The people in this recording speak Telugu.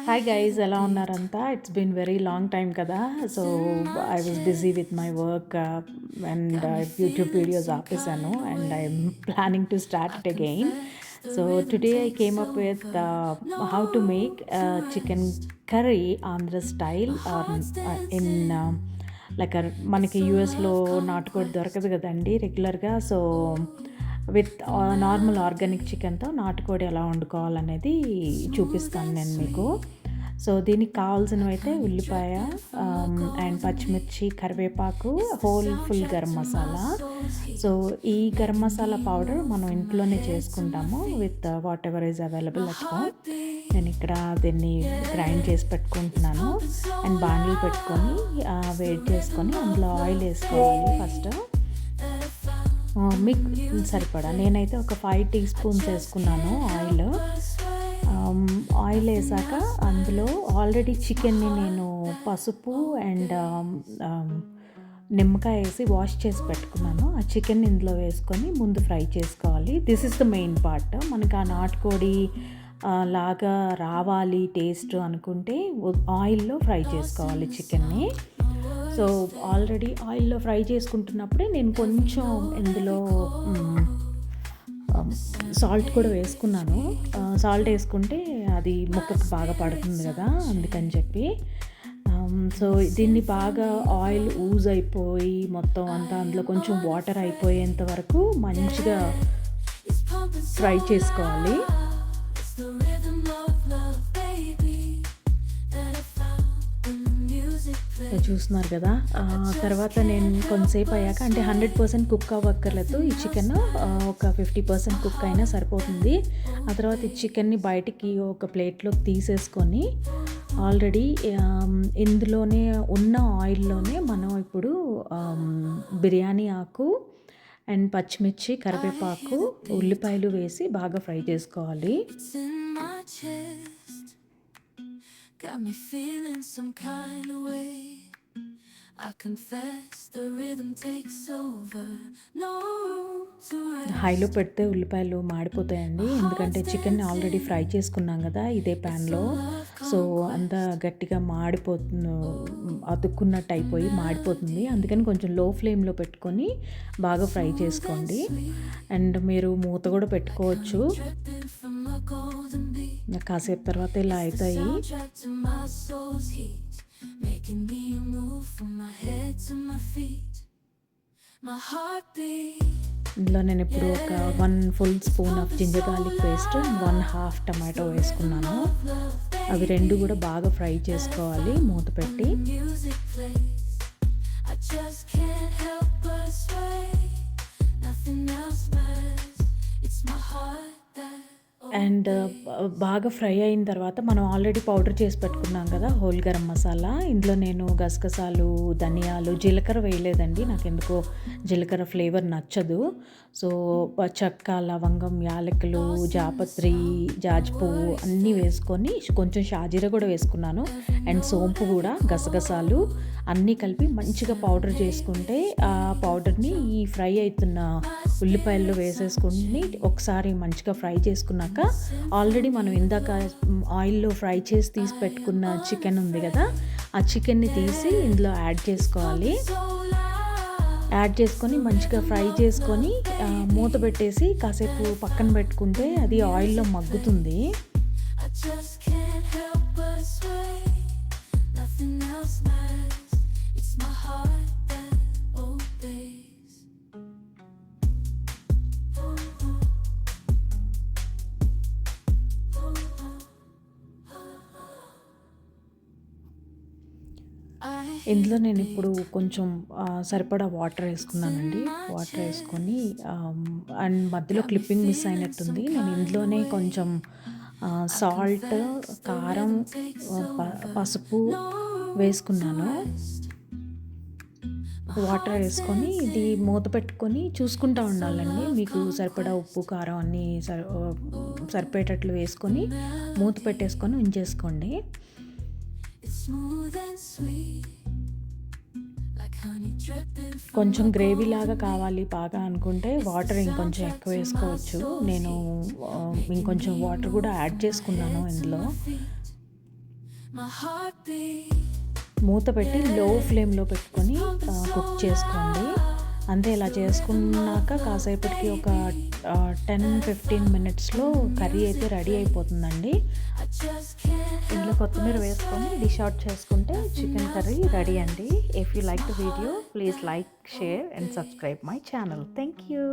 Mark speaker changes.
Speaker 1: హాయ్ గైస్, ఎలా ఉన్నారంతా? It's been very long time కదా. So I was busy with my work and YouTube videos ఆపేసాను and I'm planning to start it again. So today I came up with how to make chicken curry Andhra style in like మనకి యూఎస్లో నాటుకోడి దొరకదు కదండి రెగ్యులర్గా. సో విత్ నార్మల్ ఆర్గానిక్ చికెన్తో నాటుకోడి ఎలా వండుకోవాలనేది చూపిస్తాను నేను మీకు. సో దీనికి కావాల్సినవి అయితే ఉల్లిపాయ అండ్ పచ్చిమిర్చి, కరివేపాకు, ఫుల్ గరం మసాలా. సో ఈ గరం మసాలా పౌడర్ మనం ఇంట్లోనే చేసుకుంటాము with what ever is available at home. నేను ఇక్కడ దీన్ని గ్రైండ్ చేసి పెట్టుకుంటున్నాను అండ్ బాండిల్ పెట్టుకొని వేడి చేసుకొని అందులో ఆయిల్ వేసుకోవాలి ఫస్ట్. మీకు సరిపడా నేనైతే ఒక 5 టీ స్పూన్స్ వేసుకున్నాను ఆయిల్. ఆయిల్ వేసాక అందులో ఆల్రెడీ చికెన్ని నేను పసుపు అండ్ నిమ్మకాయ వేసి వాష్ చేసి పెట్టుకున్నాను. ఆ చికెన్ ఇందులో వేసుకొని ముందు ఫ్రై చేసుకోవాలి. This is the main part. మనకు ఆ నాటుకోడి లాగా రావాలి టేస్ట్ అనుకుంటే ఆయిల్లో ఫ్రై చేసుకోవాలి చికెన్ని. సో ఆల్రెడీ ఆయిల్లో ఫ్రై చేసుకుంటున్నప్పుడే నేను కొంచెం ఇందులో సాల్ట్ కూడా వేసుకున్నాను. సాల్ట్ వేసుకుంటే అది ముక్కకు బాగా పడుతుంది కదా, అందుకని చెప్పి. సో దీన్ని బాగా ఆయిల్ ఊజ్ అయిపోయి మొత్తం అంతా అందులో కొంచెం వాటర్ అయిపోయేంత వరకు మంచిగా ఫ్రై చేసుకోవాలి. చూస్తున్నారు కదా. తర్వాత నేను కొంతసేపు అయ్యాక, అంటే 100% కుక్ అవ్వక్కర్లేదు ఈ చికెన్, ఒక 50% కుక్ అయినా సరిపోతుంది. ఆ తర్వాత ఈ చికెన్ని బయటికి ఒక ప్లేట్లోకి తీసేసుకొని ఆల్రెడీ ఇందులోనే ఉన్న ఆయిల్లోనే మనం ఇప్పుడు బిర్యానీ ఆకు అండ్ పచ్చిమిర్చి, కరివేపాకు, ఉల్లిపాయలు వేసి బాగా ఫ్రై చేసుకోవాలి. Got me feeling some kind of way. I confess the rhythm takes over. No room to rest. హైలో పెడితే ఉల్లిపాయలు మాడిపోతాయండి, ఎందుకంటే చికెన్ ఆల్రెడీ ఫ్రై చేసుకున్నాం కదా ఇదే ప్యాన్లో. సో అంతా గట్టిగా మాడిపోతుంది, అతుక్కున్నట్టు అయిపోయి మాడిపోతుంది. అందుకని కొంచెం లో ఫ్లేమ్లో పెట్టుకొని బాగా ఫ్రై చేసుకోండి. అండ్ మీరు మూత కూడా పెట్టుకోవచ్చు. కాసేపు తర్వాత ఇలా అవుతాయి. ఇందులో నేను ఇప్పుడు ఒక 1 full spoon of ginger garlic paste, 1/2 tomato వేసుకున్నాను. అవి రెండు కూడా బాగా ఫ్రై చేసుకోవాలి మూత పెట్టి. అండ్ బాగా ఫ్రై అయిన తర్వాత మనం ఆల్రెడీ పౌడర్ చేసి పెట్టుకున్నాం కదా హోల్ గరం మసాలా. ఇందులో నేను గసగసాలు, ధనియాలు, జీలకర్ర వేయలేదండి, నాకు ఎందుకో జీలకర్ర ఫ్లేవర్ నచ్చదు. సో చెక్క, లవంగం, యాలకులు, జాపత్రి, జాజిపువ్వు అన్నీ వేసుకొని కొంచెం షాజీరా కూడా వేసుకున్నాను అండ్ సోంపు కూడా, గసగసాలు అన్నీ కలిపి మంచిగా పౌడర్ చేసుకుంటే ఆ పౌడర్ని ఈ ఫ్రై అవుతున్న ఉల్లిపాయల్లో వేసేసుకుని ఒకసారి మంచిగా ఫ్రై చేసుకున్నాక ఆల్రెడీ మనం ఇందాక ఆయిల్లో ఫ్రై చేసి తీసి పెట్టుకున్న చికెన్ ఉంది కదా, ఆ చికెన్ని తీసి ఇందులో యాడ్ చేసుకోవాలి. యాడ్ చేసుకొని మంచిగా ఫ్రై చేసుకొని మూత పెట్టేసి కాసేపు పక్కన పెట్టుకుంటే అది ఆయిల్లో మగ్గుతుంది. ఇందులో నేను ఇప్పుడు కొంచెం సరిపడా వాటర్ వేసుకున్నానండి. వాటర్ వేసుకొని అండ్ మధ్యలో క్లిప్పింగ్ మిస్ అయినట్టుంది. నేను ఇందులోనే కొంచెం సాల్ట్, కారం, పసుపు వేసుకున్నాను. వాటర్ వేసుకొని ఇది మూత పెట్టుకొని చూసుకుంటూ ఉండాలండి. మీకు సరిపడా ఉప్పు, కారం అన్నీ సరిపోయేటట్లు వేసుకొని మూత పెట్టేసుకొని ఉంచేసుకోండి. కొంచెం గ్రేవీ లాగా కావాలి బాగా అనుకుంటే వాటర్ ఇంకొంచెం ఎక్కువ వేసుకోవచ్చు. నేను ఇంకొంచెం వాటర్ కూడా యాడ్ చేసుకున్నాను ఇందులో.
Speaker 2: my heartbeat.
Speaker 1: మూత పెట్టి లో ఫ్లేమ్లో పెట్టుకొని కుక్ చేసుకోండి. అంతే, ఇలా చేసుకున్నాక కాసేపటికి ఒక 10-15 మినిట్స్లో కర్రీ అయితే రెడీ అయిపోతుందండి.
Speaker 2: I just can't
Speaker 1: ఇందులో కొత్తిమీర వేసుకొని డిష్ అవుట్ చేసుకుంటే చికెన్ కర్రీ రెడీ అండి. If you like the video please like, share and subscribe my channel. Thank you.